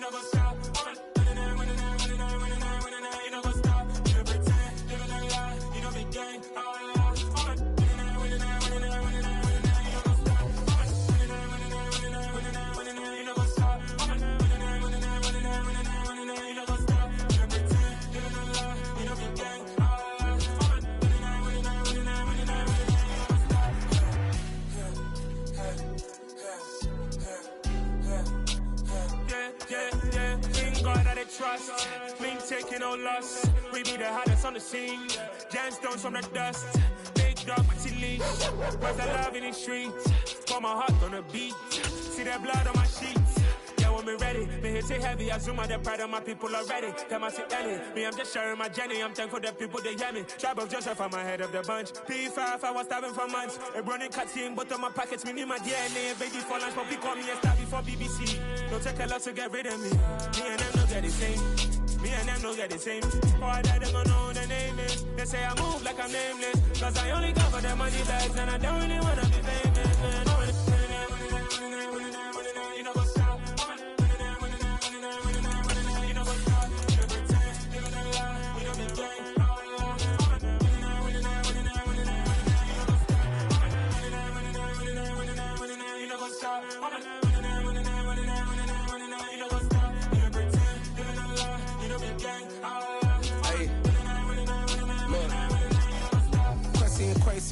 know go stop. Winning, you know go stop. You don't pretend, living a lie, you know big gang, all I lost. Winning, you know go stop. Winning, you know go stop. You know go stop. You don't pretend, living a lie, you know big gang, all I lost. God that I trust, we ain't taking no loss. We be the hottest on the scene, gemstones from the dust. Big dog with your leash, where's the love in the streets? Pour my heart on the beat, see that blood on my sheets. Yeah, when we ready, me hit it heavy. I zoom out the pride of my people already. Them I see Ellie, me I'm just sharing my journey. I'm thankful that people they hear me. Tribe of Joseph, I'm ahead of the bunch. P5, I was starving for months. A running cutscene, but on my pockets, me need my DNA. Baby for lunch, but we call me a star before BBC. Don't take a lot to get rid of me. Me and them no get the same. Me and them no get the same. For I die, they gon' know who the name is. They say I move like I'm nameless. Cause I only go for the money bags, and I don't really wanna be famous, man. You know what's up.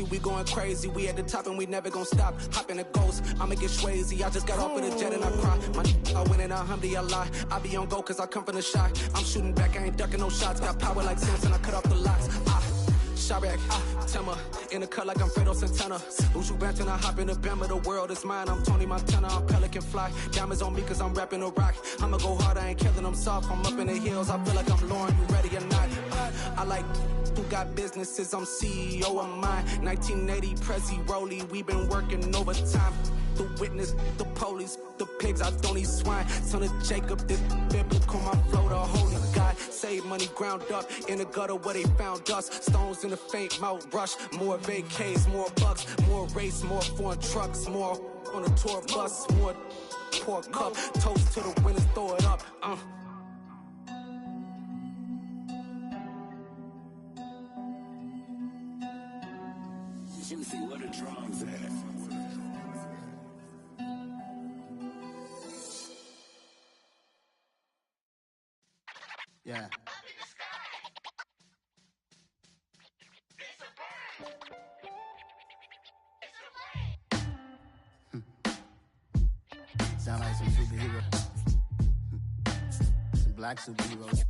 We going crazy, we at the top and we never gon' stop. Hop in a ghost, I'ma get swayzy. I just got off of the jet and I cry. My I win in a Humvee, I lie. I be on go cause I come from the shot. I'm shooting back, I ain't ducking no shots. Got power like Samson, I cut off the locks. Shabak, Tema, in the cut like I'm Fredo Santana. Ushu Banton, I hop in the Bama, the world is mine. I'm Tony Montana, I'm Pelican Fly. Diamonds on me cause I'm rapping a rock. I'ma go hard, I ain't killing them soft. I'm up in the hills, I feel like I'm Lauren, you ready or not? I like who got businesses, I'm CEO of mine. 1980 Prezi Rolly, we been working overtime. The witness, the police, the pigs, I don't eat swine. Son of Jacob, this biblical, my flow, the holy God. Save money ground up in the gutter where they found us. Stones in the faint mouth rush. More vacays, more bucks, more race, more foreign trucks, more on a tour bus, more pour cup. Toast to the winners, throw it up. Let me see what the drums at. Yeah. Sound like some superhero. Some black superheroes.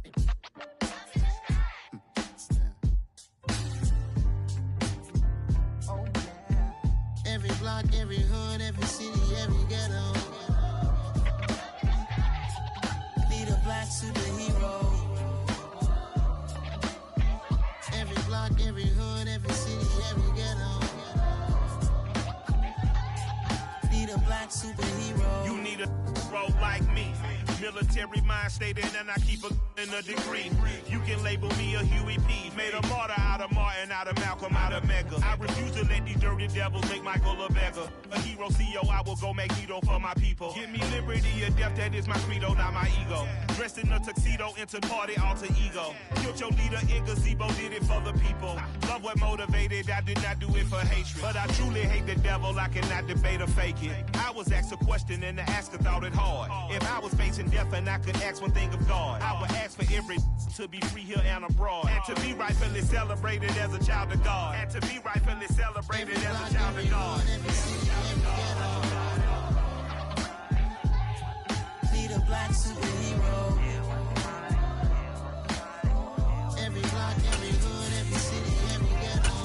Oh yeah. Every block, every hood, every city, every ghetto. Need a black superhero. Every block, every hood, every city, every ghetto. Need a black superhero. You need a role like me. Military mind stated, and I keep in a degree. You can label me a Huey P. Made a martyr out of Martin, out of Malcolm, out of Mega. I refuse to let these dirty devils make Michael a beggar. A hero CEO, I will go Magneto for my people. Give me liberty or death, that is my credo, not my ego. Dressed in a tuxedo, into party alter ego. Killed your leader in gazebo, did it for the people. Love what motivated, I did not do it for hatred. But I truly hate the devil, I cannot debate or fake it. I was asked a question and the asker thought it hard. If I was facing death and I could ask one thing of God, I would ask for every to be free here and abroad, and to be rightfully celebrated as a child of God, and to be rightfully celebrated as a child of God. Need a black superhero. Every block, every hood, every city, every ghetto.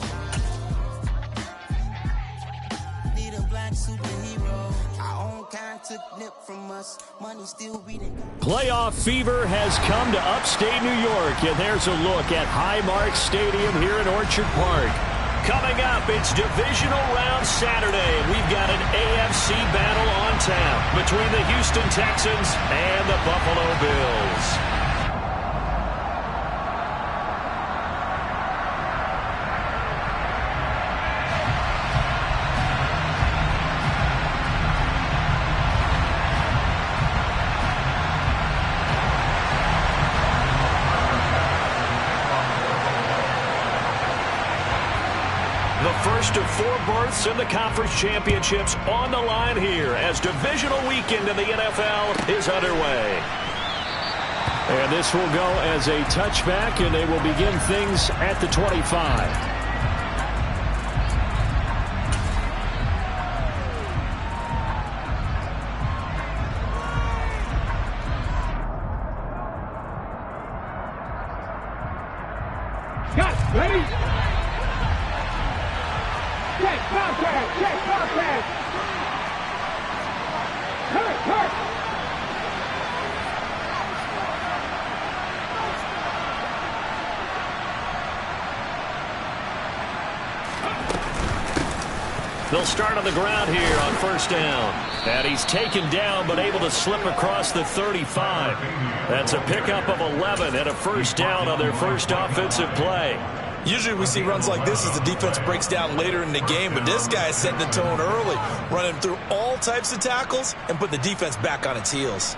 Need a black superhero. Our own kind took nip from us. Money still reading. Playoff fever has come to upstate New York, and there's a look at Highmark Stadium here in Orchard Park. Coming up, it's Divisional Round Saturday, and we've got an AFC battle on tap between the Houston Texans and the Buffalo Bills. first of 4 berths in the conference championships on the line here as divisional weekend in the NFL is underway. And this will go as a touchback, and they will begin things at the 25. Ready? Check, contact, check, contact. Hurt. They'll start on the ground here on first down. And he's taken down but able to slip across the 35. That's a pickup of 11 and a first down on their first offensive play. Usually we see runs like this as the defense breaks down later in the game, but this guy is setting the tone early, running through all types of tackles and put the defense back on its heels.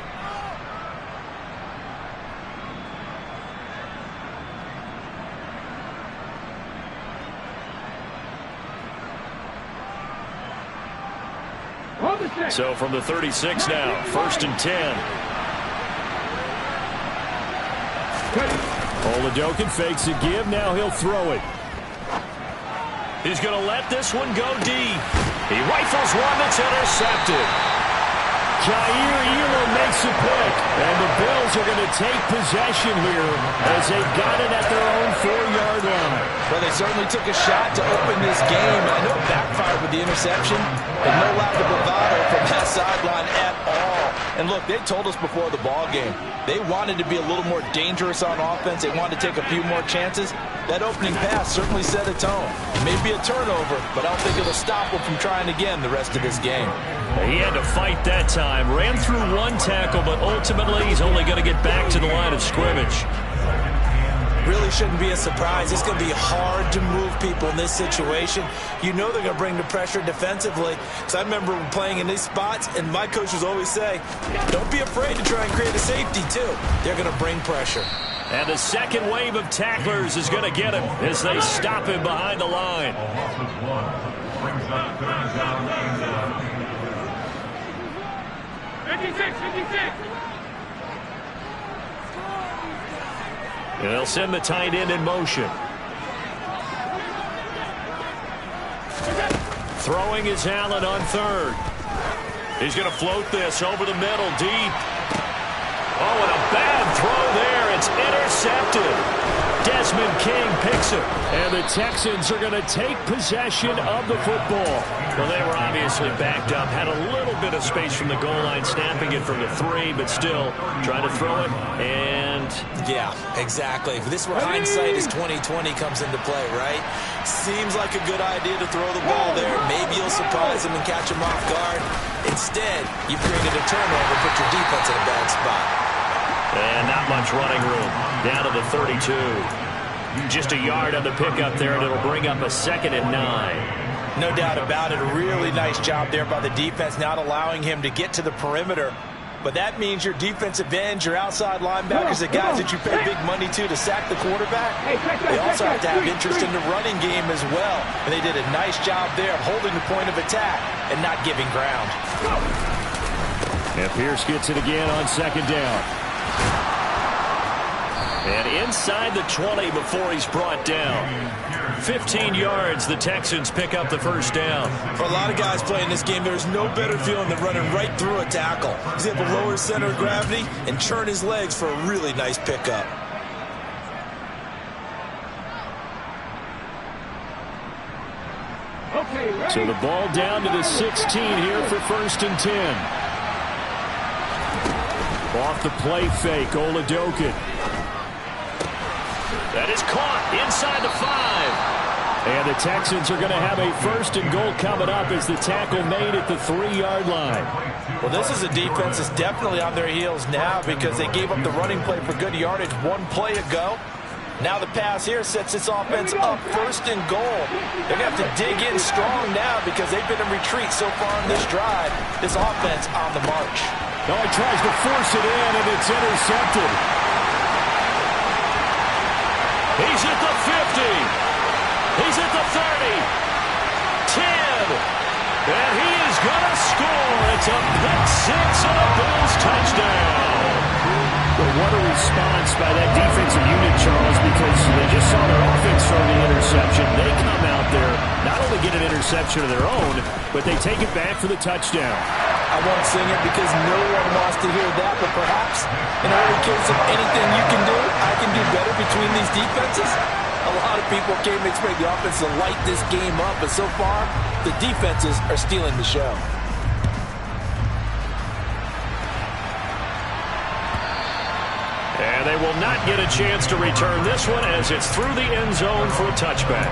So from the 36 now, first and 10. Oladokin fakes a give. Now he'll throw it. He's going to let this one go deep. He rifles one that's intercepted. Jair Elam makes a pick. And the Bills are going to take possession here as they got it at their own 4-yard line. Well, they certainly took a shot to open this game. I know it backfired with the interception, but no lack of bravado from that sideline at all. And look, they told us before the ball game, they wanted to be a little more dangerous on offense. They wanted to take a few more chances. That opening pass certainly set a tone. It may be a turnover, but I don't think it'll stop them from trying again the rest of this game. He had to fight that time. Ran through one tackle, but ultimately he's only going to get back to the line of scrimmage. Really shouldn't be a surprise. It's going to be hard to move people in this situation. You know they're going to bring the pressure defensively. Because I remember playing in these spots, and my coaches always say, don't be afraid to try and create a safety, too. They're going to bring pressure. And the second wave of tacklers is going to get him as they stop him behind the line. 56. And they'll send the tight end in motion. Throwing is Allen on third. He's going to float this over the middle, deep. Oh, and a bad throw there. It's intercepted. Desmond King picks it. And the Texans are going to take possession of the football. Well, they were obviously backed up. Had a little bit of space from the goal line, snapping it from the 3, but still trying to throw it. And yeah, exactly. This is where hindsight is 20/20 comes into play, right? Seems like a good idea to throw the ball there. Maybe you'll surprise him and catch him off guard. Instead, you created a turnover, put your defense in a bad spot. And not much running room. Down to the 32. Just a yard on the pickup there, and it'll bring up a 2nd and 9. No doubt about it. A really nice job there by the defense, not allowing him to get to the perimeter. But that means your defensive ends, your outside linebackers, the guys that you pay big money to sack the quarterback, they also have to have interest in the running game as well. And they did a nice job there of holding the point of attack and not giving ground. And Pierce gets it again on 2nd down. And inside the 20 before he's brought down. 15 yards, the Texans pick up the first down. For a lot of guys playing this game, there's no better feeling than running right through a tackle. He's able to lower his center of gravity and turn his legs for a really nice pickup. So the ball down to the 16 here for 1st and 10. Off the play fake, Oladokin. That is caught inside the 5. And the Texans are going to have a 1st and goal coming up as the tackle made at the 3-yard line. Well, this is a defense that's definitely on their heels now because they gave up the running play for good yardage one play ago. Now the pass here sets this offense up 1st and goal. They're going to have to dig in strong now because they've been in retreat so far on this drive. This offense on the march. Oh, he tries to force it in, and it's intercepted. He's at the 50. He's at the 30. And he is going to score. It's a pick six and a Bills touchdown. Well, what a response by that defensive unit, Charles, because they just saw their offense throw the interception. They come out there, not only get an interception of their own, but they take it back for the touchdown. I won't sing it because no one wants to hear that, but perhaps in early case of anything you can do, I can do better between these defenses. A lot of people came to expect the offense to light this game up, but so far, the defenses are stealing the show. And they will not get a chance to return this one as it's through the end zone for a touchback.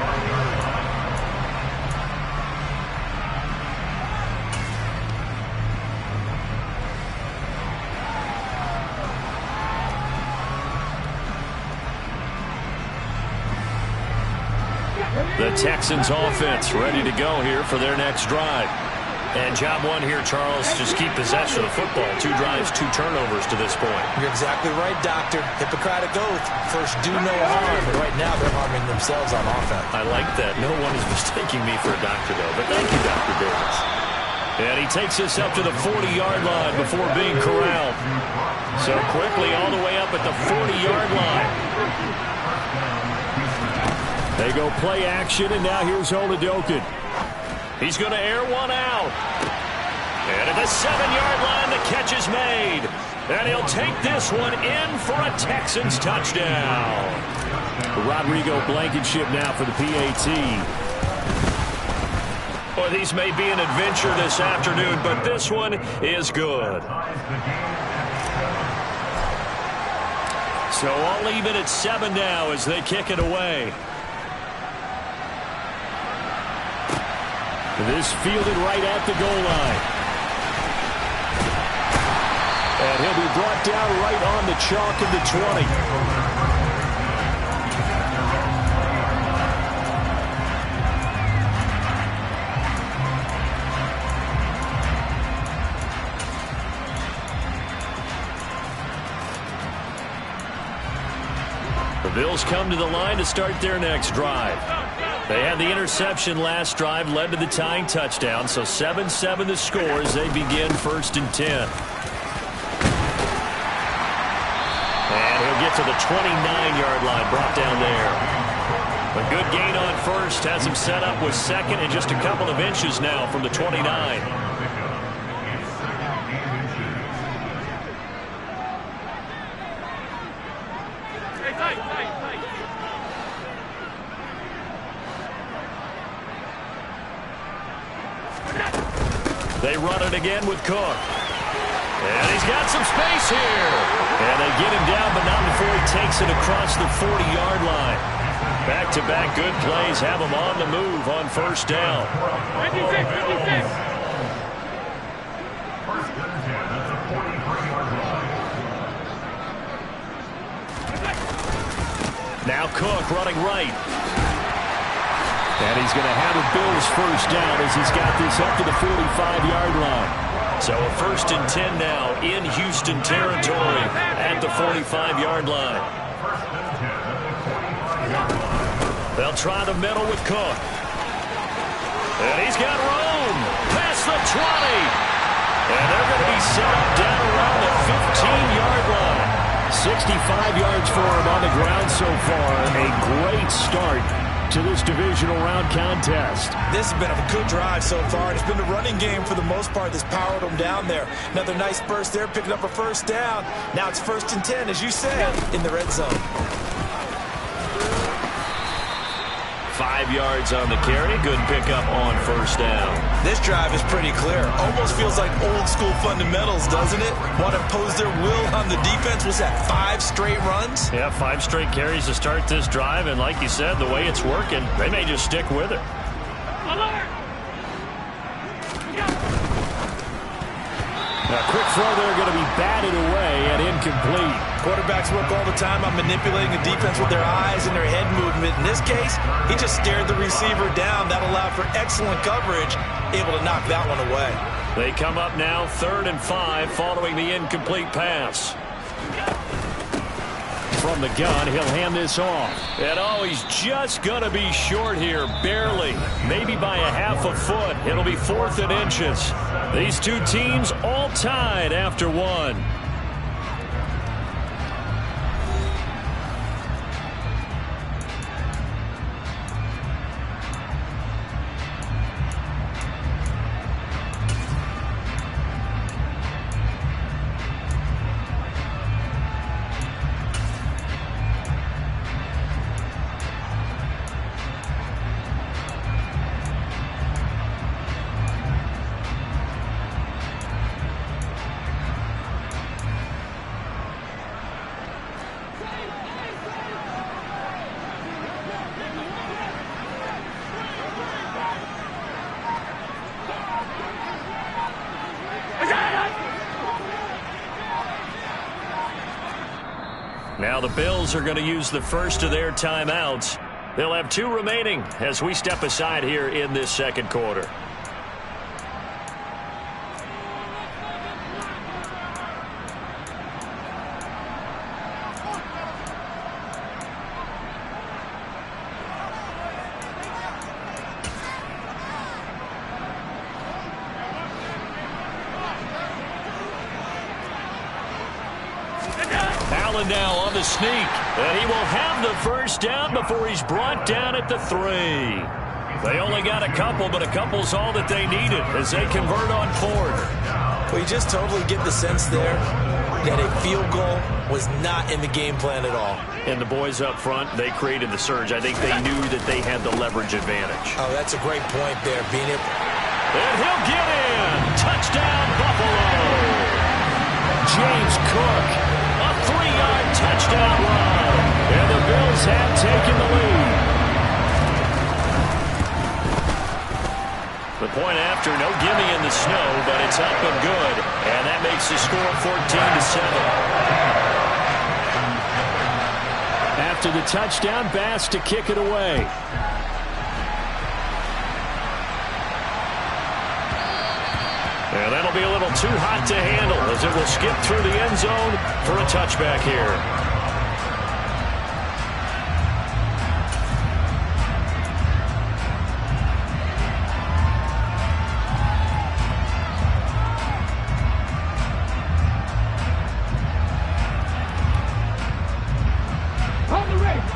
The Texans offense ready to go here for their next drive. And job one here, Charles, just keep possession of the football. 2 drives, 2 turnovers to this point. You're exactly right, Doctor. Hippocratic oath. First, do no harm. But right now, they're harming themselves on offense. I like that. No one is mistaking me for a doctor, though. But thank you, Dr. Davis. And he takes us up to the 40-yard line before being corralled. So quickly all the way up at the 40-yard line. They go play action, and now here's Oladokin. He's going to air one out. And at the 7-yard line, the catch is made. And he'll take this one in for a Texans touchdown. Rodrigo Blankenship now for the PAT. Well, these may be an adventure this afternoon, but this one is good. So all even at 7 now as they kick it away. This fielded right at the goal line. And he'll be brought down right on the chalk of the 20. The Bills come to the line to start their next drive. They had the interception last drive, led to the tying touchdown, so 7-7 the score as they begin 1st and 10. And he'll get to the 29-yard line, brought down there. A good gain on first, has him set up with 2nd and just a couple of inches now from the 29. They run it again with Cook. And he's got some space here. And they get him down, but not before he takes it across the 40-yard line. Back-to-back good plays have him on the move on 1st down. 56. Now Cook running right. And he's going to have a Bills 1st down as he's got this up to the 45-yard line. So a 1st and 10 now in Houston territory at the 45-yard line. They'll try the middle with Cook. And he's got room past the 20. And they're going to be set up down around the 15-yard line. 65 yards for him on the ground so far. A great start to this divisional round contest. This has been a good drive so far. It's been the running game for the most part that's powered them down there. Another nice burst there, picking up a 1st down. Now it's 1st and 10, as you said, in the red zone. 5 yards on the carry. Good pickup on 1st down. This drive is pretty clear. Almost feels like old school fundamentals, doesn't it? Want to impose their will on the defense. Was that 5 straight runs? Yeah, 5 straight carries to start this drive. And like you said, the way it's working, they may just stick with it. A quick throw there going to be batted away and incomplete. Quarterbacks work all the time on manipulating the defense with their eyes and their head movement. In this case, he just stared the receiver down. That allowed for excellent coverage, able to knock that one away. They come up now 3rd and 5 following the incomplete pass. from the gun. He'll hand this off. And oh, he's just going to be short here, barely. Maybe by a half a foot. It'll be 4th and inches. These two teams all tied after one. Now the Bills are going to use the first of their timeouts. They'll have 2 remaining as we step aside here in this second quarter. Allen now on the sneak, and he will have the first down before he's brought down at the 3. They only got a couple, but a couple's all that they needed as they convert on 4th. Well, you just totally get the sense there that a field goal was not in the game plan at all. And the boys up front, they created the surge. I think they knew that they had the leverage advantage. Oh, that's a great point there, being it. And he'll get in. Touchdown, Buffalo. James Cook, a 3-yard touchdown run. And the Bills have taken the lead. The point after, no gimme in the snow, but it's up and good. And that makes the score 14-7. After the touchdown, Bass to kick it away. And that'll be a little too hot to handle as it will skip through the end zone for a touchback here.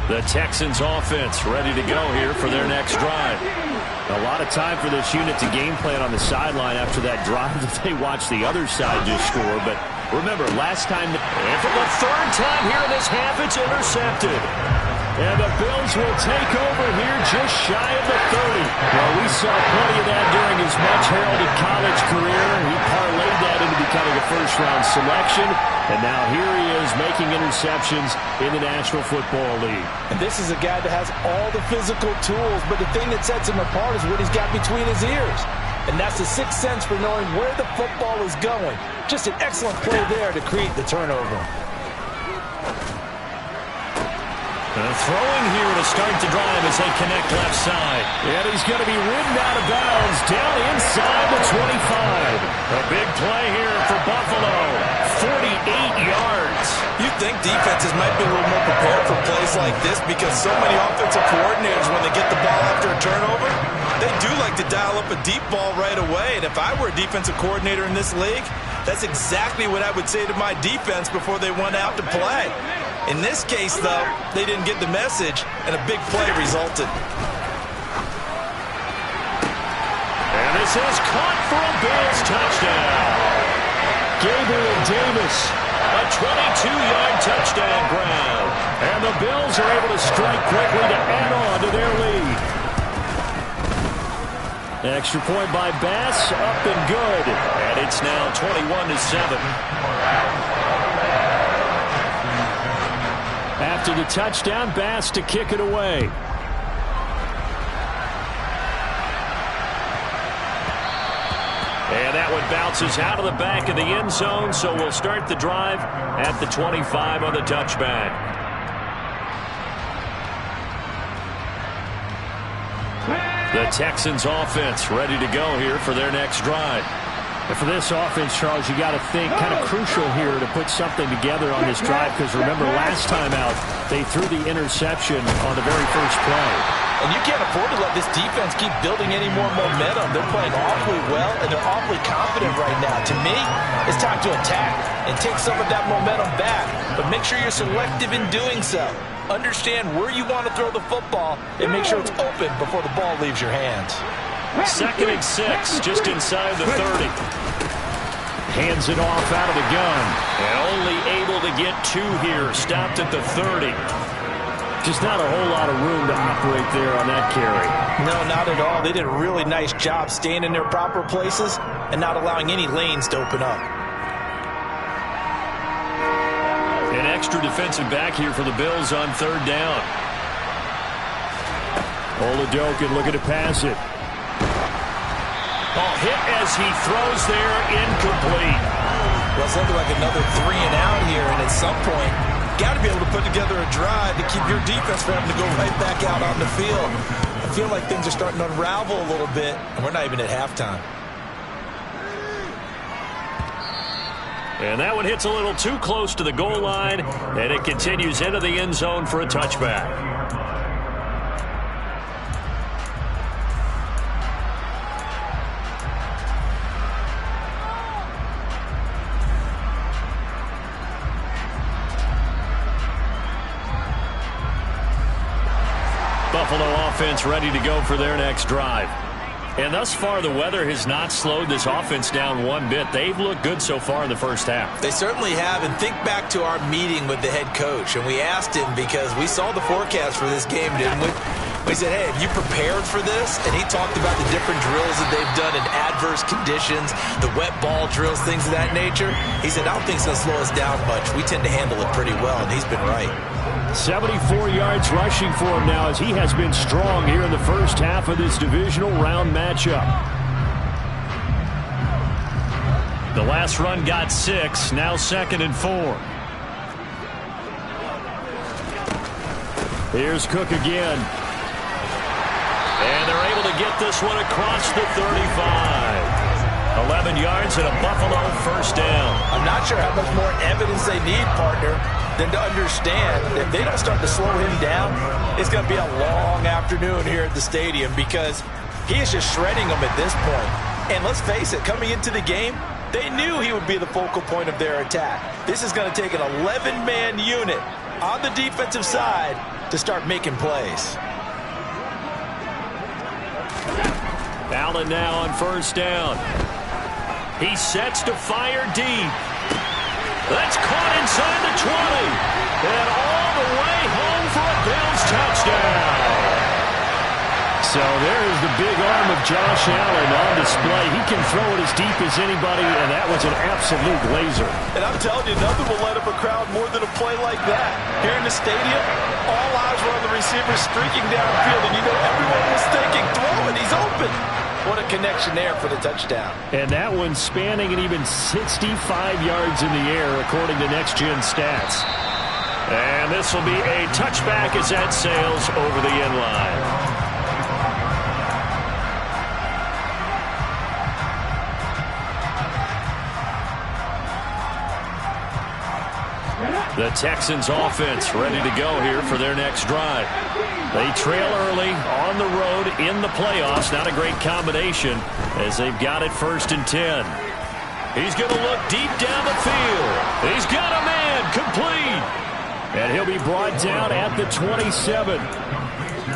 The Texans offense ready to go here for their next drive. A lot of time for this unit to game plan on the sideline after that drive that they watched the other side just score. But remember, last time, and for the 3rd time here in this half, it's intercepted. And the Bills will take over here just shy of the 30. Well, we saw plenty of that during his much-heralded college career. He parlayed that into becoming a first-round selection. And now here he is making interceptions in the National Football League. And this is a guy that has all the physical tools, but the thing that sets him apart is what he's got between his ears. And that's the sixth sense for knowing where the football is going. Just an excellent play there to create the turnover. Throwing here to start the drive as they connect left side. And he's going to be ridden out of bounds down inside the 25. A big play here for Buffalo. 48 yards. You'd think defenses might be a little more prepared for plays like this because so many offensive coordinators, when they get the ball after a turnover, they do like to dial up a deep ball right away. And if I were a defensive coordinator in this league, that's exactly what I would say to my defense before they went out to play. In this case, though, they didn't get the message, and a big play resulted. And this is caught for a Bills touchdown. Gabriel Davis, a 22-yard touchdown grab. And the Bills are able to strike quickly to add on to their lead. Extra point by Bass, up and good. And it's now 21-7. After the touchdown, Bass to kick it away. And that one bounces out of the back of the end zone, so we'll start the drive at the 25 on the touchback. The Texans offense ready to go here for their next drive. And for this offense, Charles, you got to think kind of crucial here to put something together on this drive, because remember last time out they threw the interception on the very first play. And you can't afford to let this defense keep building any more momentum. They're playing awfully well, and they're awfully confident right now. To me, it's time to attack and take some of that momentum back, but make sure you're selective in doing so. Understand where you want to throw the football and make sure it's open before the ball leaves your hands. 2nd and 6, just inside the 30. Hands it off out of the gun. And only able to get 2 here. Stopped at the 30. Just not a whole lot of room to operate there on that carry. No, not at all. They did a really nice job staying in their proper places and not allowing any lanes to open up. An extra defensive back here for the Bills on 3rd down. Oladokin looking to pass it. Oh, hit as he throws there, incomplete. Well, it's looking like another 3 and out here, and at some point, got to be able to put together a drive to keep your defense from having to go right back out on the field. I feel like things are starting to unravel a little bit, and we're not even at halftime. And that one hits a little too close to the goal line, and it continues into the end zone for a touchback. Buffalo offense ready to go for their next drive. And thus far, the weather has not slowed this offense down one bit. They've looked good so far in the first half. They certainly have. And think back to our meeting with the head coach. And we asked him, because we saw the forecast for this game, didn't we? We said, hey, have you prepared for this? And he talked about the different drills that they've done in adverse conditions, the wet ball drills, things of that nature. He said, I don't think it's going to slow us down much. We tend to handle it pretty well, and he's been right. 74 yards rushing for him now, as he has been strong here in the first half of this divisional round matchup. The last run got 6, now 2nd and 4. Here's Cook again. And they're able to get this one across the 35. 11 yards and a Buffalo first down. I'm not sure how much more evidence they need, partner, than to understand that if they don't start to slow him down, it's going to be a long afternoon here at the stadium, because he is just shredding them at this point. And let's face it, coming into the game, they knew he would be the focal point of their attack. This is going to take an 11-man unit on the defensive side to start making plays. Allen now on first down. He sets to fire deep. That's caught inside the 20. And all the way home for a Bills touchdown. So there is the big arm of Josh Allen on display. He can throw it as deep as anybody, and that was an absolute laser. And I'm telling you, nothing will light up a crowd more than a play like that. Here in the stadium, all eyes were on the receiver streaking downfield, and you know everyone was thinking, throw it, he's open. What a connection there for the touchdown. And that one spanning and even 65 yards in the air, according to Next Gen Stats. And this will be a touchback as that sails over the end line. The Texans offense ready to go here for their next drive. They trail early on the road in the playoffs. Not a great combination as they've got it 1st and 10. He's going to look deep down the field. He's got a man complete. And he'll be brought down at the 27.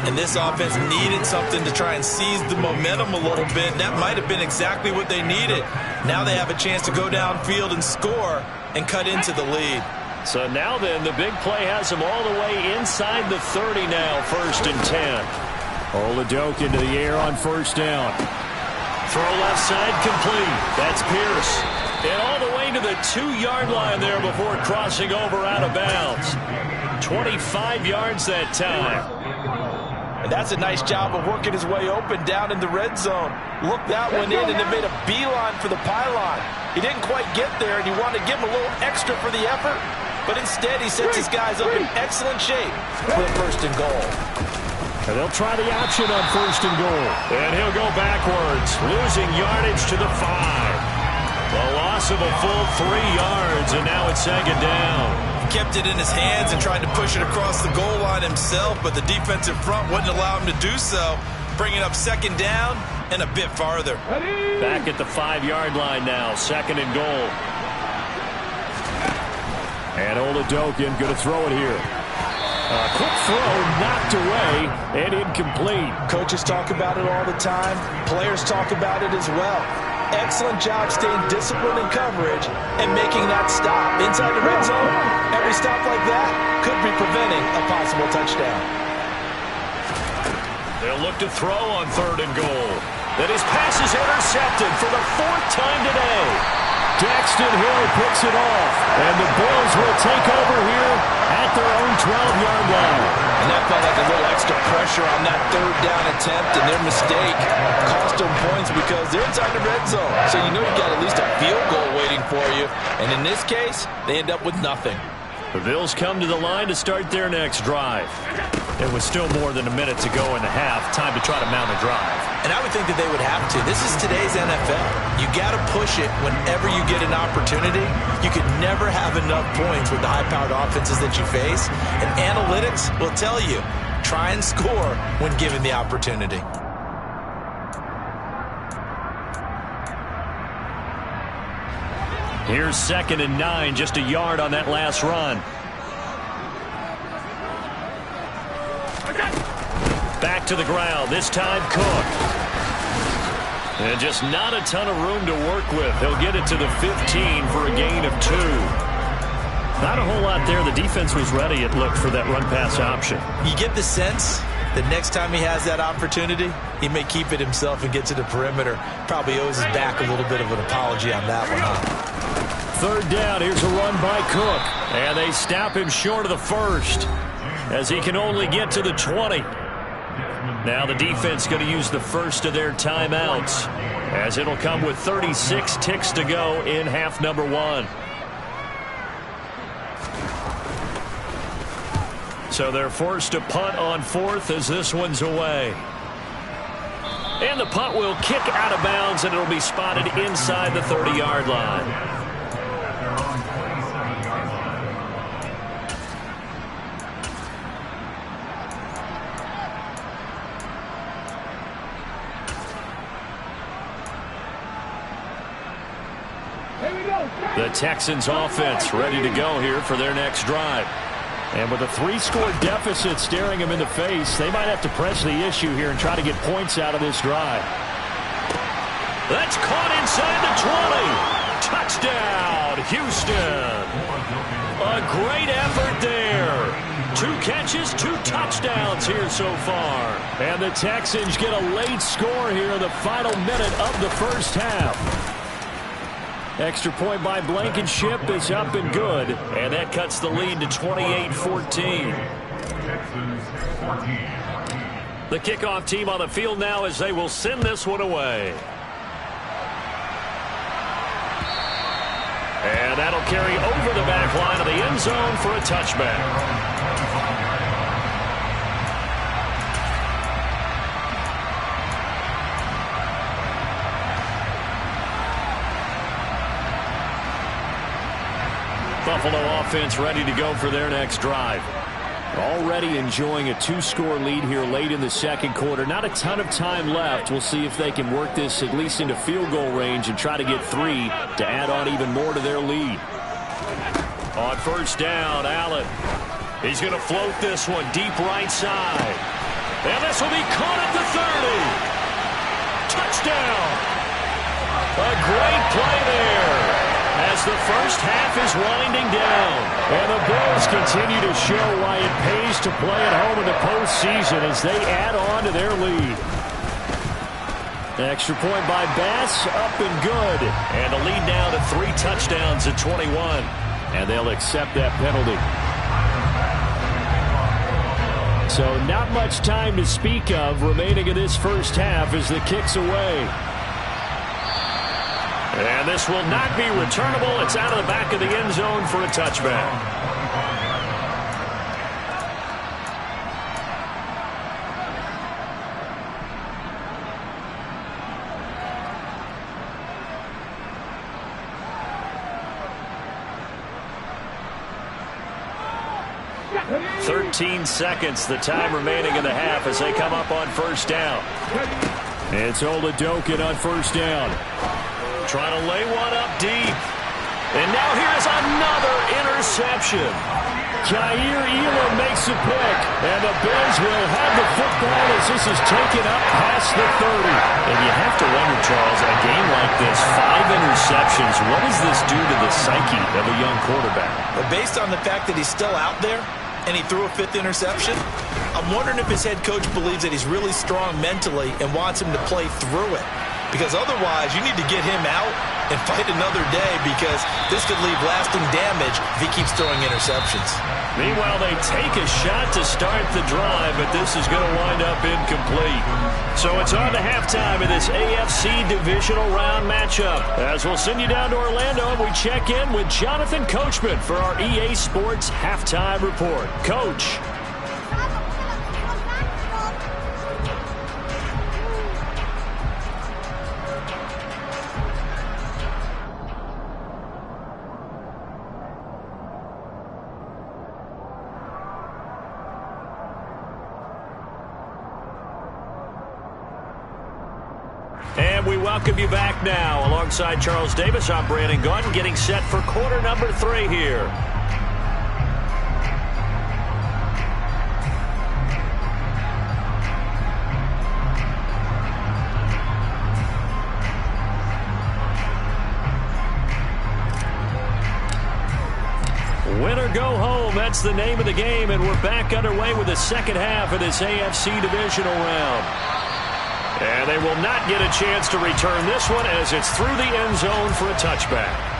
And this offense needed something to try and seize the momentum a little bit. That might have been exactly what they needed. Now they have a chance to go downfield and score and cut into the lead. So now then, the big play has him all the way inside the 30 now, 1st and 10. Oladokin into the air on first down. Throw left side complete. That's Pierce. And all the way to the 2-yard line there before crossing over out of bounds. 25 yards that time. And that's a nice job of working his way open down in the red zone. Looked that one in and then made a beeline for the pylon. He didn't quite get there, and you want to give him a little extra for the effort. But instead, he sets his guys up in excellent shape for the 1st and goal. And they'll try the option on 1st and goal. And he'll go backwards, losing yardage to the 5. loss of a full 3 yards, and now it's second down. He kept it in his hands and tried to push it across the goal line himself, but the defensive front wouldn't allow him to do so, bringing up second down and a bit farther. Back at the 5-yard line now, second and goal. And Oladokin going to throw it here. A quick throw knocked away and incomplete. Coaches talk about it all the time. Players talk about it as well. Excellent job staying disciplined in coverage and making that stop. Inside the red zone, every stop like that could be preventing a possible touchdown. They'll look to throw on third and goal. Then his pass is intercepted for the 4th time today. Daxton Hill picks it off, and the Bills will take over here at their own 12-yard line. And that felt like a little extra pressure on that third down attempt, and their mistake cost them points because they're inside the red zone. So you know you got at least a field goal waiting for you. And in this case, they end up with nothing. The Bills come to the line to start their next drive. It was still more than a minute to go in the half. Time to try to mount a drive. And I would think that they would have to. This is today's NFL. You got to push it whenever you get an opportunity. You could never have enough points with the high-powered offenses that you face. And analytics will tell you, try and score when given the opportunity. Here's 2nd and 9, just a yard on that last run. Back to the ground, this time Cook. And just not a ton of room to work with. He'll get it to the 15 for a gain of 2. Not a whole lot there. The defense was ready, it looked, for that run-pass option. You get the sense that next time he has that opportunity, he may keep it himself and get to the perimeter. Probably owes his back a little bit of an apology on that one, huh? 3rd down, here's a run by Cook. And they stop him short of the 1st as he can only get to the 20. Now the defense going to use the first of their timeouts as it'll come with 36 ticks to go in half number 1. So they're forced to punt on 4th as this one's away. And the punt will kick out of bounds, and it'll be spotted inside the 30-yard line. The Texans offense ready to go here for their next drive. And with a 3-score deficit staring them in the face, they might have to press the issue here and try to get points out of this drive. That's caught inside the 20. Touchdown, Houston. A great effort there. 2 catches, 2 touchdowns here so far. And the Texans get a late score here in the final minute of the first half. Extra point by Blankenship is up and good, and that cuts the lead to 28-14. The kickoff team on the field now as they will send this one away. And that'll carry over the back line of the end zone for a touchback. Buffalo offense ready to go for their next drive. Already enjoying a 2-score lead here late in the second quarter. Not a ton of time left. We'll see if they can work this at least into field goal range and try to get 3 to add on even more to their lead. On first down, Allen. He's going to float this one deep right side. And this will be caught at the 30. Touchdown. A great play there as the first half is winding down. And the Bills continue to show why it pays to play at home in the postseason as they add on to their lead. Extra point by Bass, up and good. And the lead now to 3 touchdowns at 21. And they'll accept that penalty. So not much time to speak of remaining in this first half as the kick's away. And this will not be returnable. It's out of the back of the end zone for a touchback. 13 seconds, the time remaining in the half as they come up on first down. It's Oladokin on first down. Trying to lay one up deep. And now here's another interception. Jair Elam makes a pick, and the Bills will have the football as this is taken up past the 30. And you have to wonder, Charles, in a game like this, 5 interceptions, what does this do to the psyche of a young quarterback? But based on the fact that he's still out there and he threw a 5th interception, I'm wondering if his head coach believes that he's really strong mentally and wants him to play through it. Because otherwise, you need to get him out and fight another day, because this could leave lasting damage if he keeps throwing interceptions. Meanwhile, they take a shot to start the drive, but this is going to wind up incomplete. So it's on to halftime in this AFC divisional round matchup. As we'll send you down to Orlando, and we check in with Jonathan Coachman for our EA Sports Halftime Report. Coach. And we welcome you back now. Alongside Charles Davis, I'm Brandon Gunn, getting set for quarter number 3 here. Win or go home, that's the name of the game, and we're back underway with the second half of this AFC divisional round. And they will not get a chance to return this one as it's through the end zone for a touchback.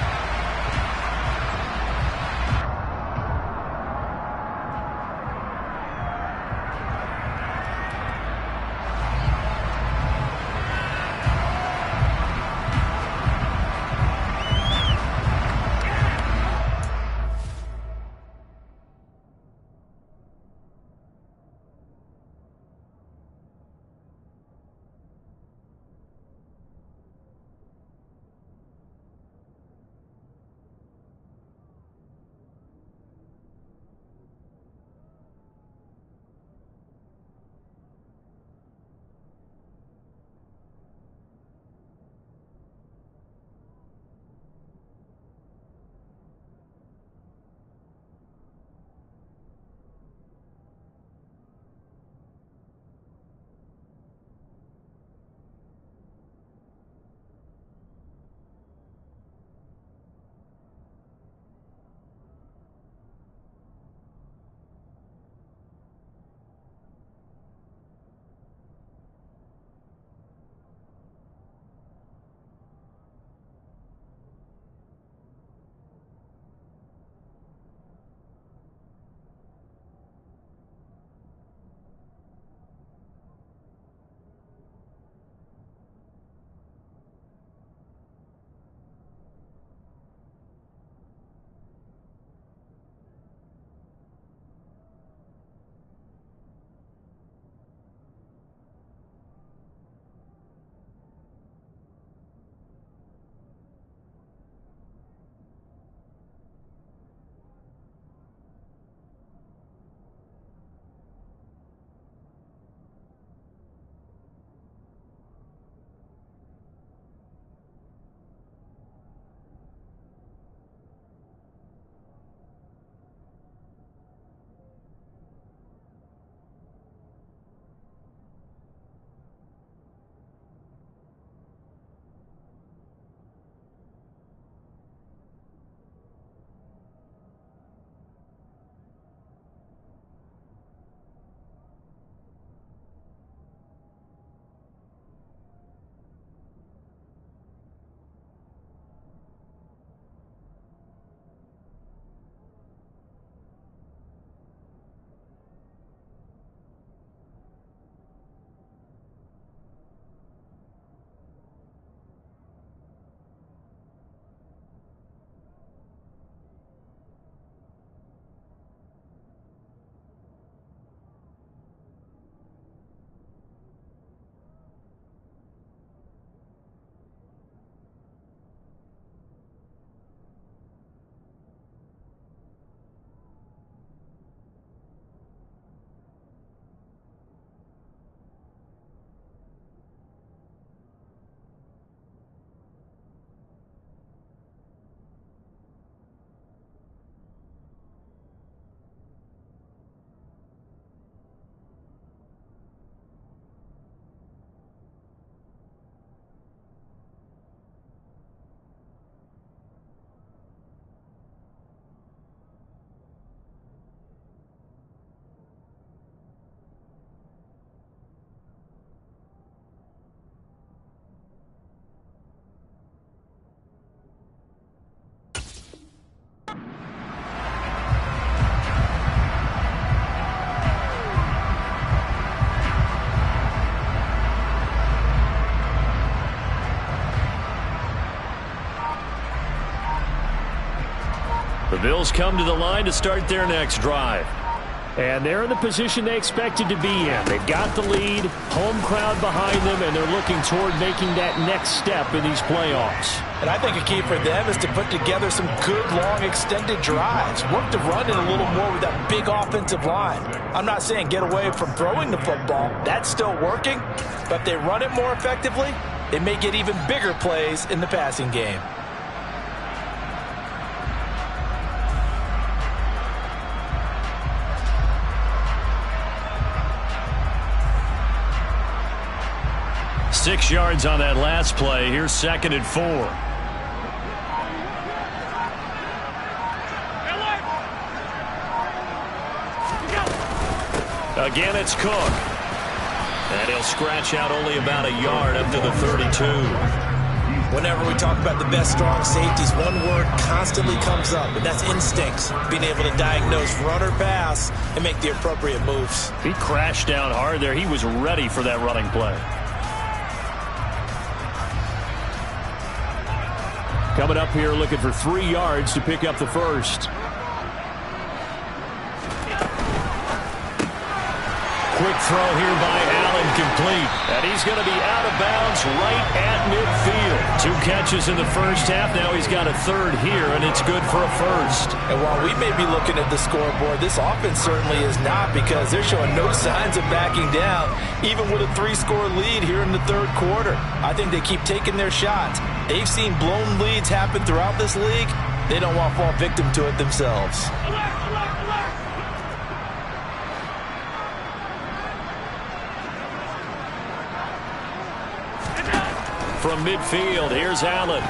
Bills come to the line to start their next drive. And they're in the position they expected to be in. They've got the lead, home crowd behind them, and they're looking toward making that next step in these playoffs. And I think a key for them is to put together some good, long, extended drives. Work the run in a little more with that big offensive line. I'm not saying get away from throwing the football. That's still working. But if they run it more effectively, they may get even bigger plays in the passing game. Six yards on that last play. Here's 2nd and 4. Again, it's Cook. And he'll scratch out only about a yard up to the 32. Whenever we talk about the best strong safeties, one word constantly comes up, and that's instincts. Being able to diagnose run or pass and make the appropriate moves. He crashed down hard there. He was ready for that running play. Coming up here looking for 3 yards to pick up the first. Quick throw here by Allen, complete. And he's going to be out of bounds right at midfield. 2 catches in the first half. Now he's got a third here, and it's good for a first. And while we may be looking at the scoreboard, this offense certainly is not, because they're showing no signs of backing down, even with a 3-score lead here in the third quarter. I think they keep taking their shots. They've seen blown leads happen throughout this league. They don't want to fall victim to it themselves. From midfield, here's Allen.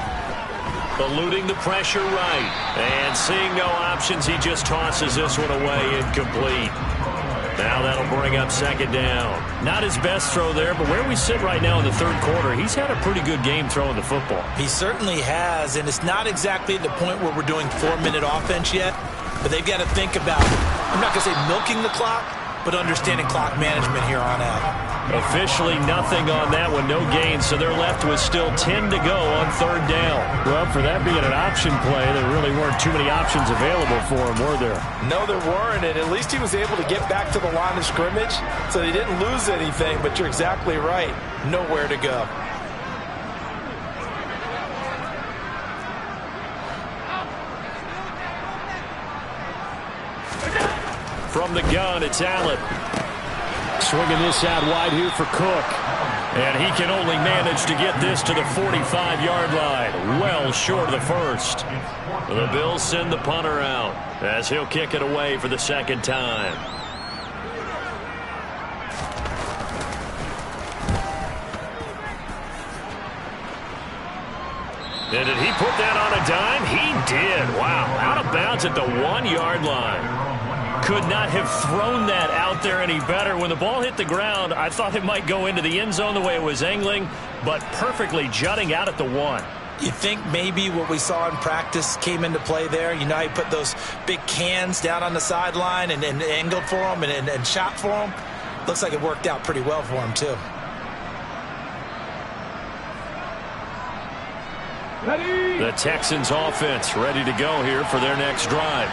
Eluding the pressure right. And seeing no options, he just tosses this one away, incomplete. Now that'll bring up 2nd down. Not his best throw there, but where we sit right now in the third quarter, he's had a pretty good game throwing the football. He certainly has, and it's not exactly at the point where we're doing 4-minute offense yet, but they've got to think about, I'm not going to say milking the clock, but understanding clock management here on out. Officially nothing on that one, no gain, so they're left with still 10 to go on 3rd down. Well, for that being an option play, there really weren't too many options available for him, were there? No, there weren't, and at least he was able to get back to the line of scrimmage, so he didn't lose anything, but you're exactly right. Nowhere to go. From the gun, it's Allen. Swinging this out wide here for Cook. And he can only manage to get this to the 45-yard line. Well short of the first. The Bills send the punter out as he'll kick it away for the 2nd time. And did he put that on a dime? He did. Wow. Out of bounds at the 1-yard line. Could not have thrown that out there any better. When the ball hit the ground, I thought it might go into the end zone the way it was angling, but perfectly jutting out at the 1. You think maybe what we saw in practice came into play there? You know, he put those big cans down on the sideline and angled for them and shot for them. Looks like it worked out pretty well for him, too. Ready. The Texans offense ready to go here for their next drive.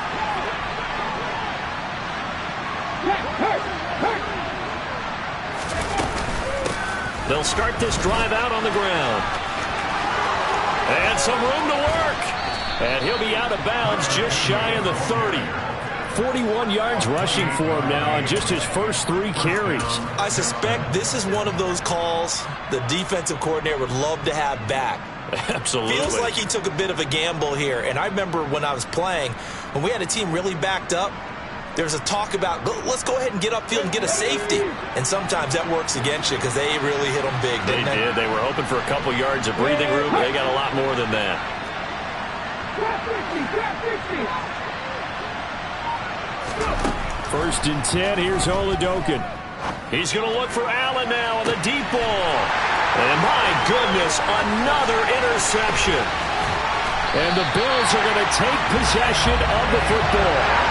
They'll start this drive out on the ground. And some room to work. And he'll be out of bounds just shy of the 30. 41 yards rushing for him now on just his first 3 carries. I suspect this is one of those calls the defensive coordinator would love to have back. Absolutely. Feels like he took a bit of a gamble here. And I remember when I was playing, when we had a team really backed up, there's a talk about, let's go ahead and get upfield and get a safety. And sometimes that works against you because they really hit them big, didn't they? They did. They were hoping for a couple yards of breathing room. They got a lot more than that. First and 10. Here's Oladokin. He's going to look for Allen now on the deep ball. And my goodness, another interception. And the Bills are going to take possession of the football.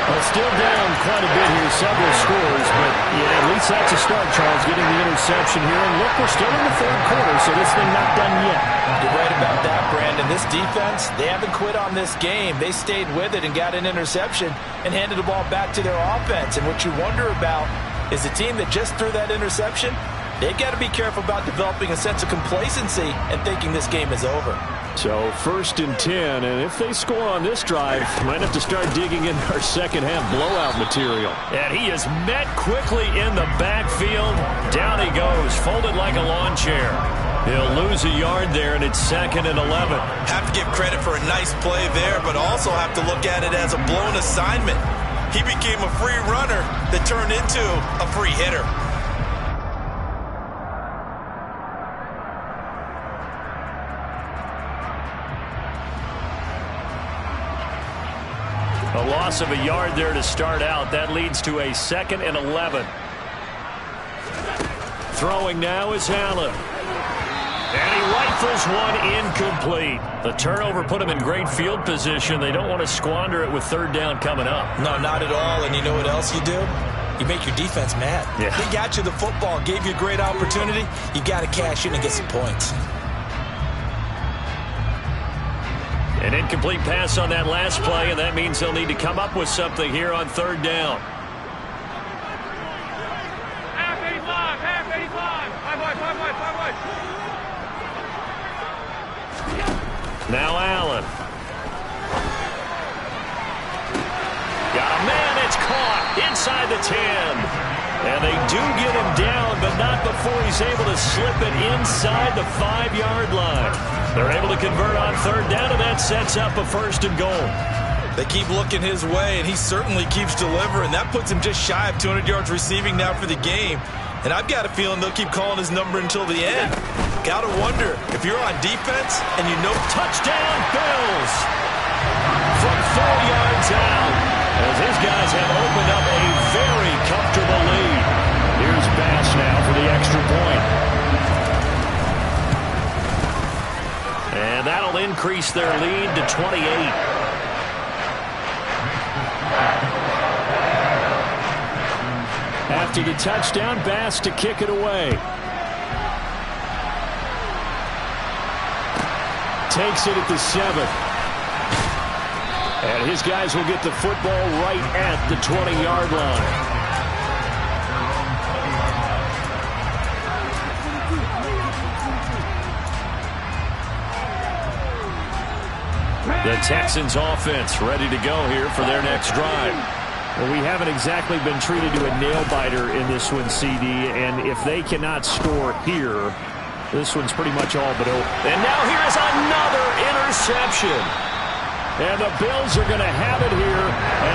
Well, still down quite a bit here, several scores, but yeah, at least that's a start, Charles, getting the interception here. And look, we're still in the third quarter, so this thing not done yet. You're right about that, Brandon. This defense, they haven't quit on this game. They stayed with it and got an interception and handed the ball back to their offense. And what you wonder about is the team that just threw that interception, they've got to be careful about developing a sense of complacency and thinking this game is over. So 1st and 10, and if they score on this drive, might have to start digging in our second half blowout material. And he is met quickly in the backfield. Down he goes, folded like a lawn chair. He'll lose a yard there, and it's 2nd and 11. Have to give credit for a nice play there, but also have to look at it as a blown assignment. He became a free runner that turned into a free hitter. A loss of a yard there to start out. That leads to a 2nd and 11. Throwing now is Allen. And he rifles one incomplete. The turnover put him in great field position. They don't want to squander it with 3rd down coming up. No, not at all. And you know what else you do? You make your defense mad. Yeah. They got you the football, gave you a great opportunity. You got to cash in and get some points. An incomplete pass on that last play, and that means they'll need to come up with something here on 3rd down. Half 85, half 85. 5 wide. Now Allen. Got a man, it's caught inside the 10. And they do get him down, but not before he's able to slip it inside the 5-yard line. They're able to convert on 3rd down, and that sets up a 1st and goal. They keep looking his way, and he certainly keeps delivering. That puts him just shy of 200 yards receiving now for the game. And I've got a feeling they'll keep calling his number until the end. Gotta wonder, if you're on defense and you know... Touchdown, Bills! From 4 yards out, as his guys have opened up a very comfortable lead. Here's Bass now for the extra point. And that'll increase their lead to 28. After the touchdown, Bass to kick it away. Takes it at the 7. And his guys will get the football right at the 20-yard line. The Texans offense ready to go here for their next drive. Well, we haven't exactly been treated to a nail-biter in this one, CD, and if they cannot score here, this one's pretty much all but over. And now here is another interception. And the Bills are going to have it here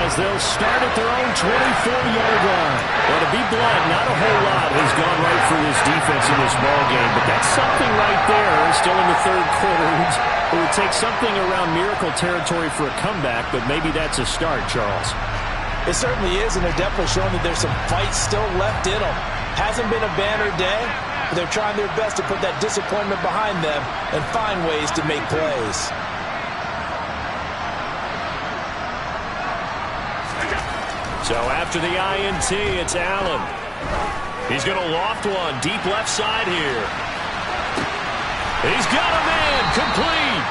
as they'll start at their own 24-yard line. Well, to be blunt, not a whole lot has gone right for this defense in this ballgame, but that's something right there. Still in the 3rd quarter. It would take something around miracle territory for a comeback, but maybe that's a start, Charles. It certainly is, and they're definitely showing that there's some fight still left in them. Hasn't been a banner day, but they're trying their best to put that disappointment behind them and find ways to make plays. So after the INT, it's Allen. He's going to loft one deep left side here. He's got a man, complete.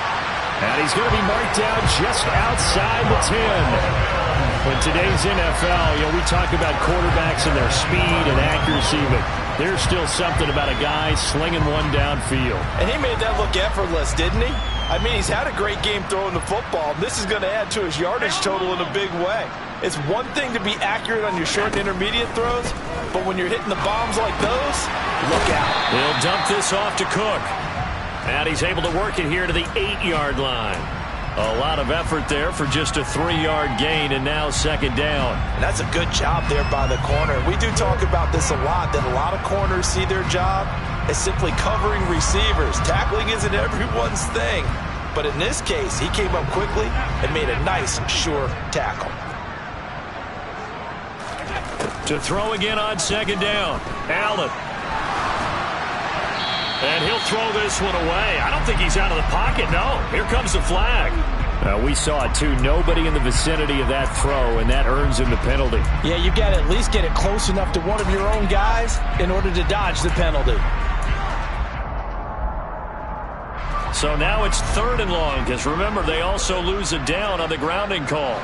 And he's going to be marked down just outside the 10. In today's NFL, we talk about quarterbacks and their speed and accuracy, but there's still something about a guy slinging one downfield. And he made that look effortless, didn't he? I mean, he's had a great game throwing the football. This is going to add to his yardage total in a big way. It's one thing to be accurate on your short and intermediate throws, but when you're hitting the bombs like those, look out. He'll dump this off to Cook. And he's able to work it here to the 8-yard line. A lot of effort there for just a 3-yard gain, and now 2nd down. And that's a good job there by the corner. We do talk about this a lot, that a lot of corners see their job as simply covering receivers. Tackling isn't everyone's thing. But in this case, he came up quickly and made a nice, sure tackle. To throw again on 2nd down, Allen. And he'll throw this one away. I don't think he's out of the pocket, no. Here comes the flag. We saw it, too. Nobody in the vicinity of that throw, and that earns him the penalty. Yeah, you got to at least get it close enough to one of your own guys in order to dodge the penalty. So now it's 3rd and long, because remember, they also lose a down on the grounding call.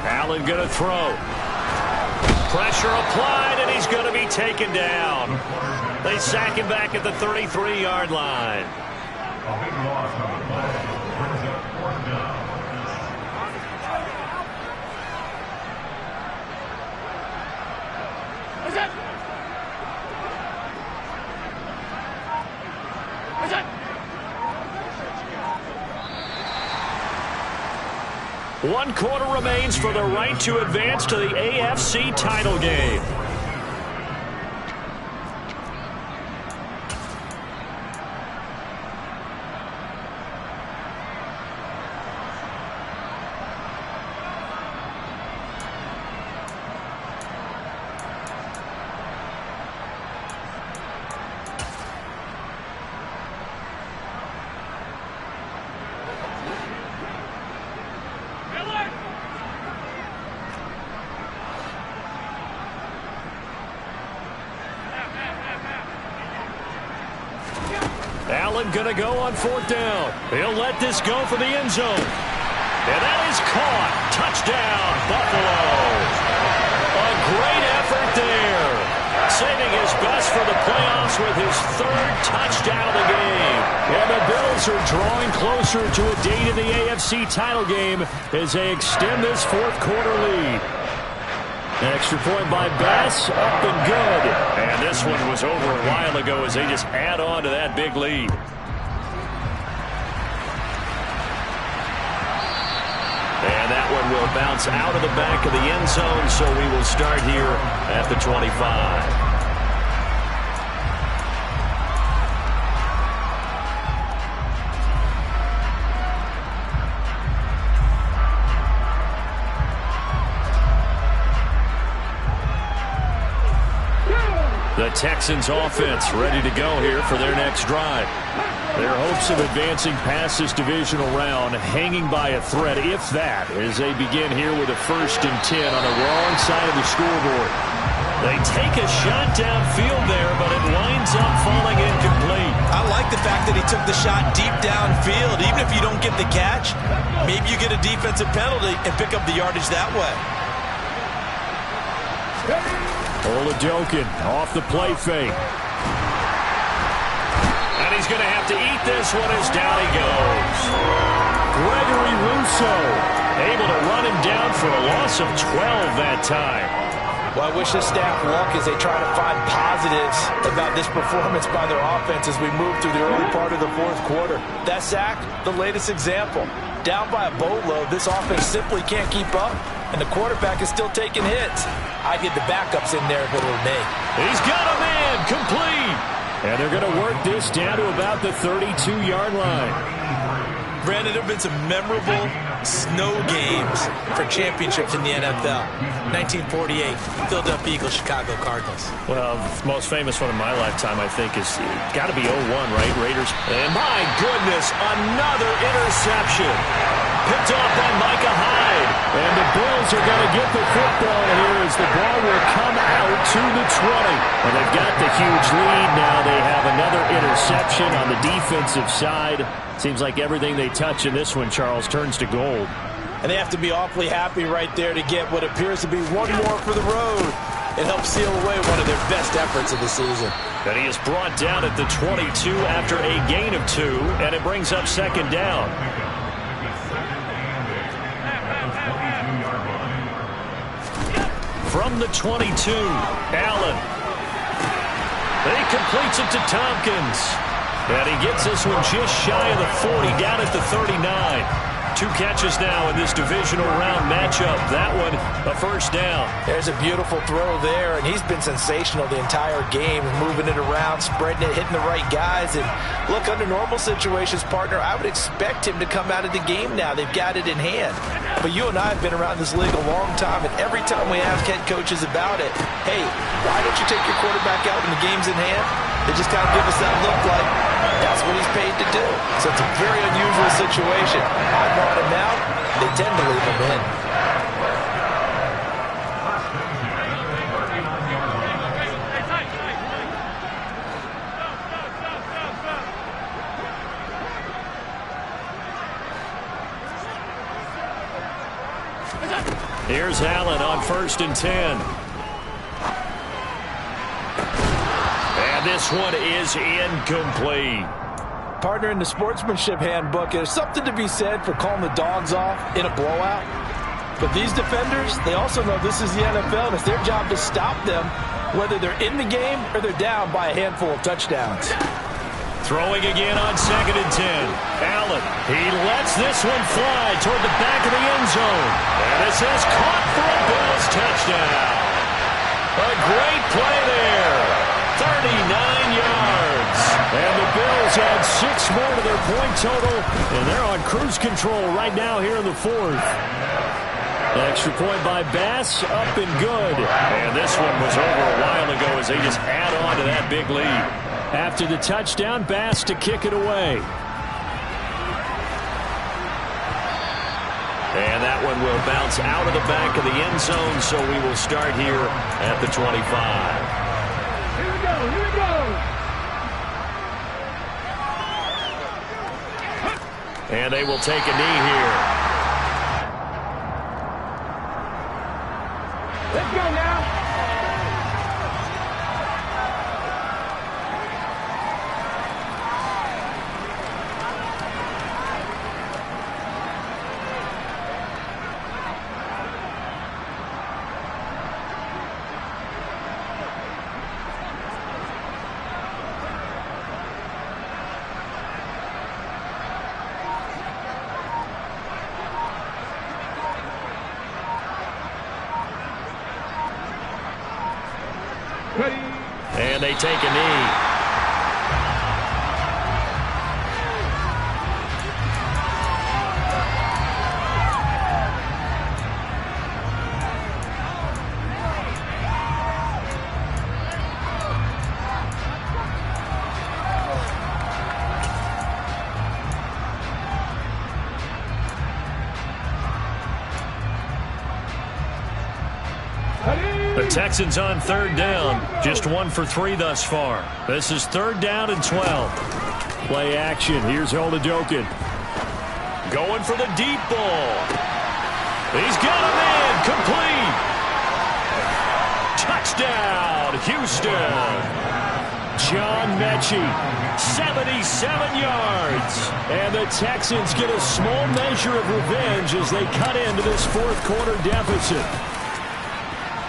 Allen going to throw. Pressure applied, and he's going to be taken down. They sack him back at the 33-yard line. One quarter remains for the right to advance to the AFC title game. Allen going to go on 4th down. He'll let this go for the end zone. And that is caught. Touchdown, Buffalo. A great effort there. Saving his best for the playoffs with his 3rd touchdown of the game. And the Bills are drawing closer to a date in the AFC title game as they extend this 4th quarter lead. Extra point by Bass, up and good. And this one was over a while ago as they just add on to that big lead. And that one will bounce out of the back of the end zone, so we will start here at the 25. The Texans offense ready to go here for their next drive. Their hopes of advancing past this divisional round hanging by a thread, if that, as they begin here with a 1st and 10 on the wrong side of the scoreboard. They take a shot downfield there, but it winds up falling incomplete. I like the fact that he took the shot deep downfield. Even if you don't get the catch, maybe you get a defensive penalty and pick up the yardage that way. Oladokin off the play fake. And he's going to have to eat this one as down he goes. Gregory Rousseau able to run him down for a loss of 12 that time. Well, I wish the staff luck as they try to find positives about this performance by their offense as we move through the early part of the 4th quarter. That sack, the latest example. Down by a boatload, this offense simply can't keep up, and the quarterback is still taking hits. I get the backups in there if it were me. He's got a man, complete. And they're going to work this down to about the 32-yard line. Brandon, there have been some memorable snow games for championships in the NFL. 1948, Philadelphia Eagles, Chicago Cardinals. Well, the most famous one in my lifetime, I think, is got to be 01, right? Raiders. And my goodness, another interception. Picked off by Micah Hyde. And the Bills are going to get the football here as the ball will come out to the 20. And they've got the huge lead. Now they have another interception on the defensive side. Seems like everything they touch in this one, Charles, turns to gold. And they have to be awfully happy right there to get what appears to be one more for the road. It helps seal away one of their best efforts of the season. And he is brought down at the 22 after a gain of 2, and it brings up 2nd down. From the 22, Allen. He completes it to Tompkins. And he gets this one just shy of the 40, down at the 39. 2 catches now in this divisional round matchup. That one, a first down. There's a beautiful throw there, and he's been sensational the entire game, moving it around, spreading it, hitting the right guys. And look, under normal situations, partner, I would expect him to come out of the game now. They've got it in hand. But you and I have been around this league a long time, and every time we ask head coaches about it, hey, why don't you take your quarterback out when the game's in hand? They just kind of give us that look like that's what he's paid to do. So it's a very unusual situation. I brought him out. They tend to leave him in. Here's Allen on 1st and 10. And this one is incomplete. Partner, in the sportsmanship handbook, there's something to be said for calling the dogs off in a blowout. But these defenders, they also know this is the NFL, and it's their job to stop them, whether they're in the game or they're down by a handful of touchdowns. Throwing again on 2nd and 10. Allen, he lets this one fly toward the back of the end zone. And this is caught for a Bills touchdown. A great play there. 39 yards. And the Bills add 6 more to their point total. And they're on cruise control right now here in the 4th. Extra point by Bass, up and good. And this one was over a while ago as they just add on to that big lead. After the touchdown, Bass to kick it away. And that one will bounce out of the back of the end zone, so we will start here at the 25. Here we go, here we go. And they will take a knee here. Let's go now. And they take a knee. The Texans on 3rd down. Just 1 for 3 thus far. This is 3rd down and 12. Play action. Here's Olajokin. Going for the deep ball. He's got a man. Complete. Touchdown, Houston. John Mechie, 77 yards. And the Texans get a small measure of revenge as they cut into this 4th quarter deficit.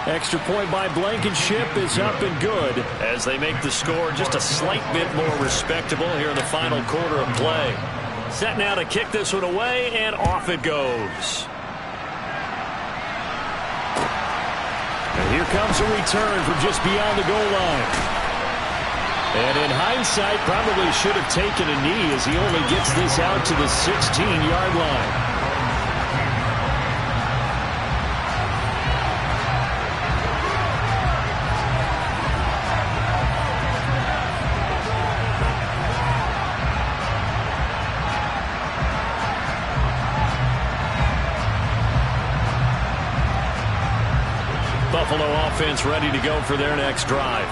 Extra point by Blankenship is up and good as they make the score just a slight bit more respectable here in the final quarter of play. Set now to kick this one away, and off it goes. And here comes a return from just beyond the goal line. And in hindsight, probably should have taken a knee as he only gets this out to the 16-yard line. Buffalo offense ready to go for their next drive.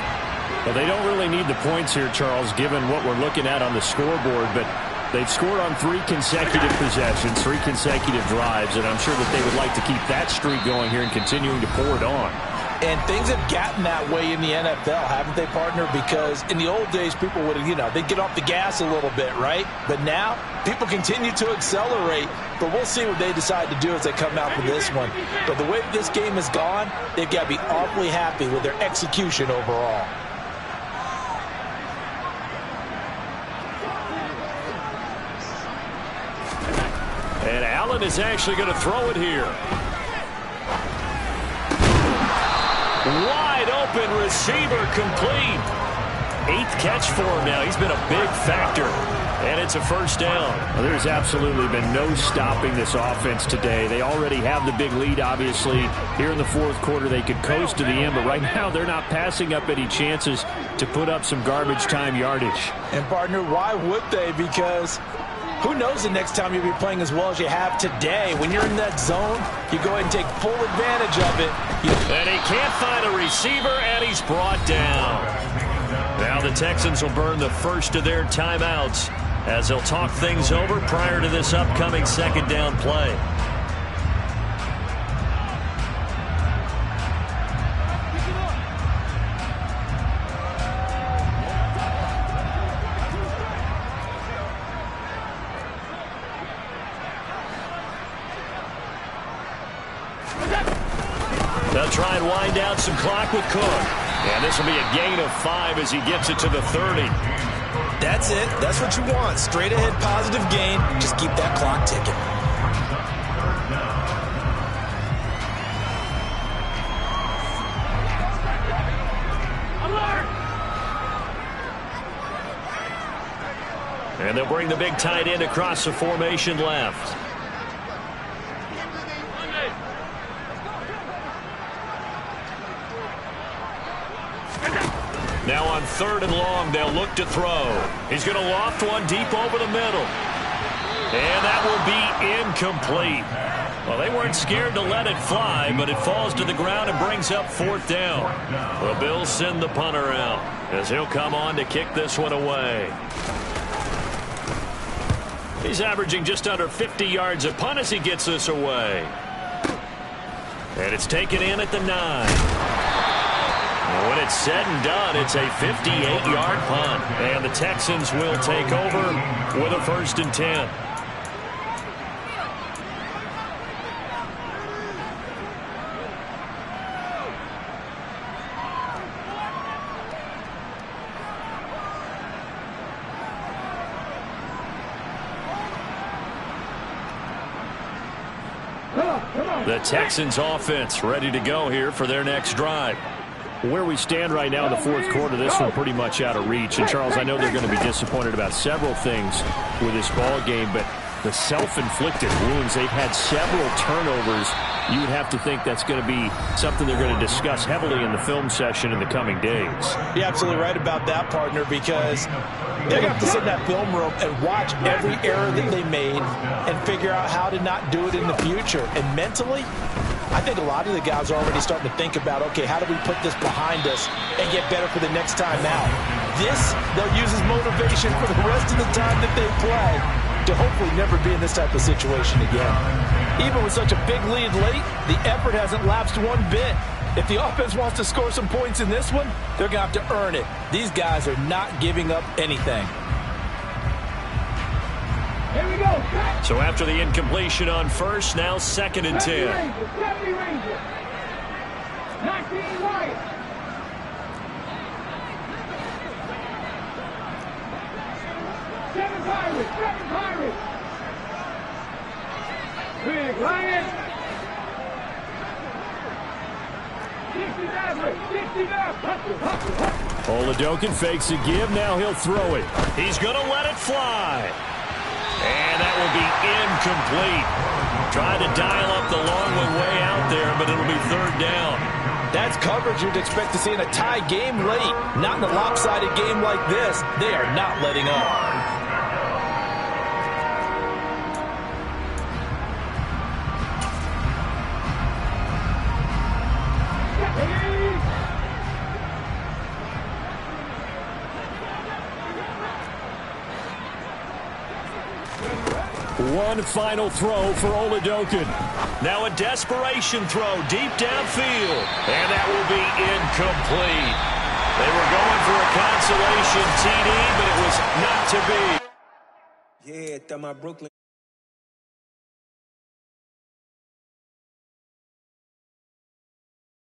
Well, they don't really need the points here, Charles, given what we're looking at on the scoreboard, but they've scored on 3 consecutive possessions, 3 consecutive drives, and I'm sure that they would like to keep that streak going here and continuing to pour it on. And things have gotten that way in the NFL, haven't they, partner? Because in the old days, people would, they'd get off the gas a little bit, right? But now, people continue to accelerate. But we'll see what they decide to do as they come out with this one. But the way this game has gone, they've got to be awfully happy with their execution overall. And Allen is actually going to throw it here. Wide open receiver complete. 8th catch for him now. He's been a big factor. And it's a first down. Well, there's absolutely been no stopping this offense today. They already have the big lead, obviously. Here in the fourth quarter, they could coast to the end, but right now they're not passing up any chances to put up some garbage time yardage. And, partner, why would they? Because who knows the next time you'll be playing as well as you have today. When you're in that zone, you go ahead and take full advantage of it. And he can't find a receiver, and he's brought down. Now the Texans will burn the first of their timeouts as they'll talk things over prior to this upcoming second down play. They'll try and wind down some clock with Cook. And this will be a gain of 5 as he gets it to the 30. That's it. That's what you want. Straight ahead positive gain. Just keep that clock ticking. And they'll bring the big tight end across the formation left. Now on 3rd and long, they'll look to throw. He's going to loft one deep over the middle. And that will be incomplete. Well, they weren't scared to let it fly, but it falls to the ground and brings up 4th down. The Bills send the punter out as he'll come on to kick this one away. He's averaging just under 50 yards a punt as he gets this away. And it's taken in at the 9. When it's said and done, it's a 58-yard punt. And the Texans will take over with a 1st and 10. The Texans offense ready to go here for their next drive. Where we stand right now in the fourth quarter, this one pretty much out of reach. And, Charles, I know they're going to be disappointed about several things with this ball game, but the self-inflicted wounds, they've had several turnovers. You would have to think that's going to be something they're going to discuss heavily in the film session in the coming days. You're absolutely right about that, partner, because they're going to have to sit in that film room and watch every error that they made and figure out how to not do it in the future. And mentally, I think a lot of the guys are already starting to think about, okay, how do we put this behind us and get better for the next time out? This, they'll use as motivation for the rest of the time that they play to hopefully never be in this type of situation again. Even with such a big lead late, the effort hasn't lapsed one bit. If the offense wants to score some points in this one, they're going to have to earn it. These guys are not giving up anything. Here we go. So after the incompletion on 1st, now 2nd and 10. 70 Rangers. 19 Lions. Seven Pirates. Big Lions. 69. Oladokun fakes a give. Now he'll throw it. He's going to let it fly. And that will be incomplete. Trying to dial up the long one way out there, but it'll be 3rd down. That's coverage you'd expect to see in a tie game late. Not in a lopsided game like this. They are not letting up. One final throw for Oladokun. Now a desperation throw deep downfield. And that will be incomplete. They were going for a consolation TD, but it was not to be. Yeah, my Brooklyn.